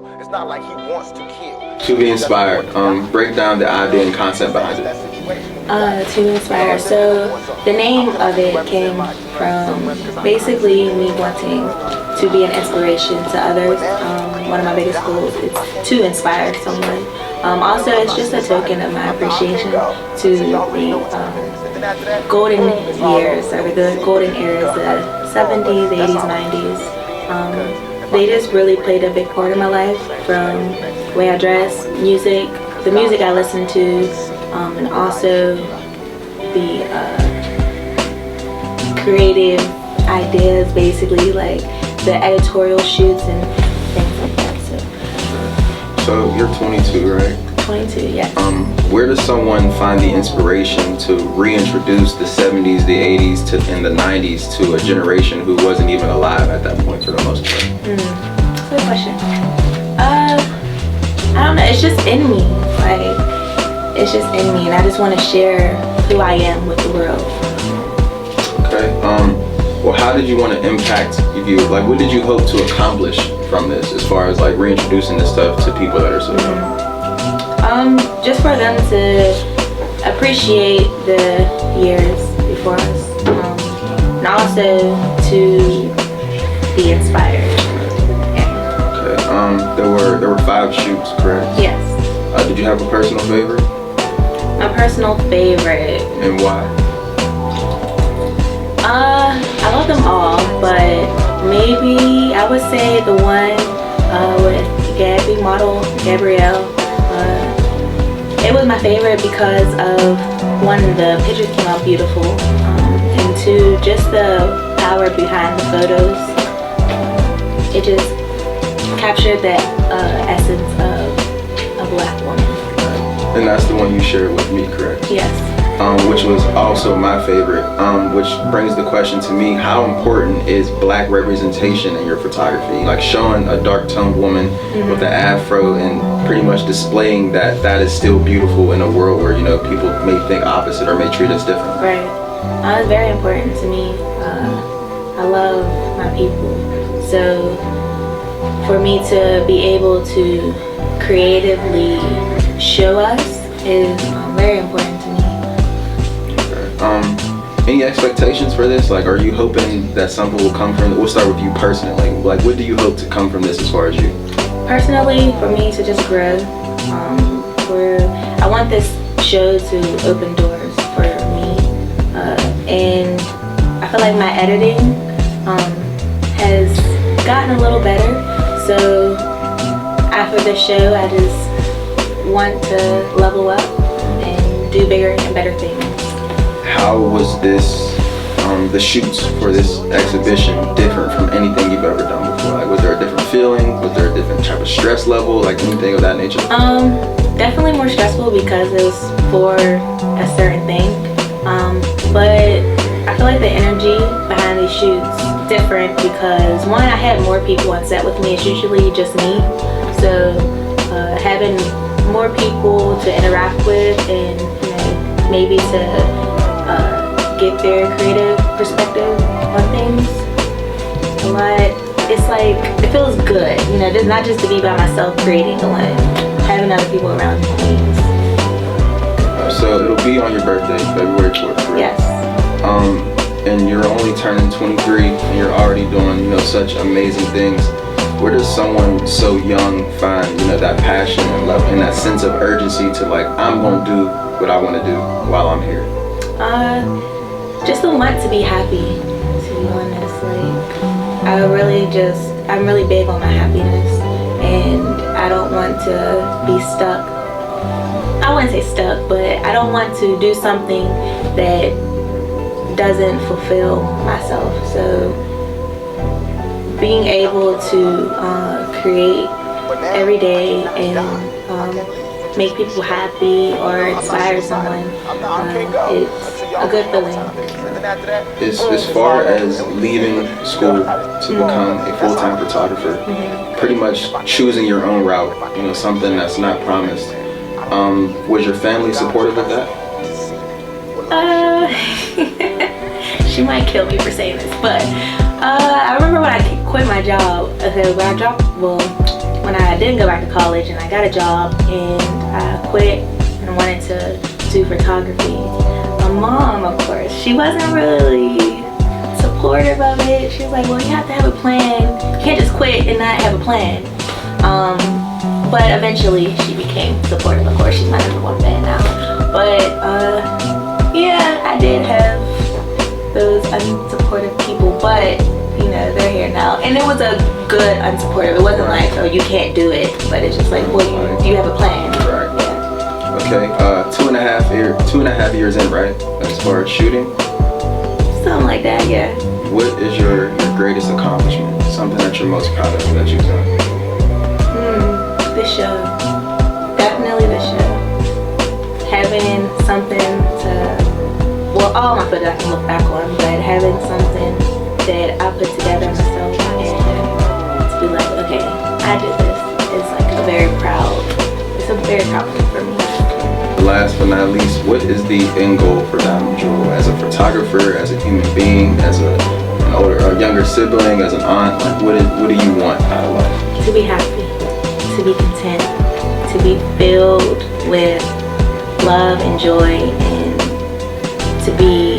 It's not like he wants to kill. To be inspired, break down the idea and concept behind it. To be inspired. So the name of it came from basically me wanting to be an inspiration to others. One of my biggest goals is to inspire someone. Also, it's just a token of my appreciation to the golden years, or the good golden eras, the 70s, 80s, 90s. They just really played a big part in my life, from the way I dress, music, the music I listen to, and also the creative ideas, basically, like the editorial shoots and things like that. So you're 22, right? 22, yes. Where does someone find the inspiration to reintroduce the 70s, the 80s, and the 90s to a generation who wasn't even alive at that point for the most part? Good question. I don't know. It's just in me. Like, it's just in me, and I just want to share who I am with the world. Okay. Well, how did you want to impact you? Like, what did you hope to accomplish from this, as far as like reintroducing this stuff to people that are so young? Just for them to appreciate the years before us, and also to be inspired. Yeah. Okay. There were 5 shoots, correct? Yes. Did you have a personal favorite? My personal favorite. And why? I love them all, but maybe I would say the one with Gabby, model Gabrielle. It was my favorite because of, one, the pictures came out beautiful, and 2, just the power behind the photos. It just captured that essence of a Black woman. And that's the one you shared with me, correct? Yes. Which was also my favorite, which brings the question to me: how important is Black representation in your photography? Like showing a dark-toned woman with an afro and pretty much displaying that is still beautiful in a world where, you know, people may think opposite or may treat us different. Right. It's very important to me. I love my people. So for me to be able to creatively show us is very important to me. Any expectations for this? Like, are you hoping that something will come from it? We'll start with you personally. Like, what do you hope to come from this as far as you? Personally, for me to just grow. I want this show to open doors for me. And I feel like my editing has gotten a little better. So after this show, I just want to level up and do bigger and better things. How was this, the shoots for this exhibition different from anything you've ever done before? Like, was there a different feeling? Was there a different type of stress level? Like anything of that nature? Definitely more stressful because it was for a certain thing. But I feel like the energy behind these shoots is different because, one, I had more people on set with me. It's usually just me. So having more people to interact with and, you know, maybe to get their creative perspective on things a lot. It's like, it feels good, you know, not just to be by myself creating, but having other people around me. So it'll be on your birthday, February 4th, correct? Yes. And you're only turning 23 and you're already doing, you know, such amazing things. Where does someone so young find, you know, that passion and love and that sense of urgency to, like, I'm gonna do what I want to do while I'm here? Just the want to be happy, to be honest. Like, I'm really big on my happiness, and I don't want to be stuck. I wouldn't say stuck, but I don't want to do something that doesn't fulfill myself. So being able to create every day and make people happy or inspire someone, it's a good feeling. As far as leaving school to become a full-time photographer, pretty much choosing your own route, you know, something that's not promised, was your family supportive of that? She might kill me for saying this, but I remember when I quit my job, when I didn't go back to college and I got a job and I quit and wanted to do photography. My mom, of course, she wasn't really supportive of it. She was like, well, you have to have a plan. You can't just quit and not have a plan. But eventually she became supportive. Of course, she's my #1 fan now. But yeah, I did have those unsupportive people, but you know, they're here now. And it was a good unsupportive. It wasn't like, oh, you can't do it, but it's just like, well, you have a plan. Right. Yeah. Okay, 2.5 years in, right? As far as shooting? Something like that, yeah. What is your greatest accomplishment? Something that you're most proud of that you've done? The show. Definitely the show. Having something to, well, all my footage I can look back on, but having something that I put together myself and to be like, okay, I did this. It's like it's a very proud thing for me. Last but not least, what is the end goal for Diamond Jewel as a photographer, as a human being, as a younger sibling, as an aunt? Like, what do you want out of life? To be happy, to be content, to be filled with love and joy, and to be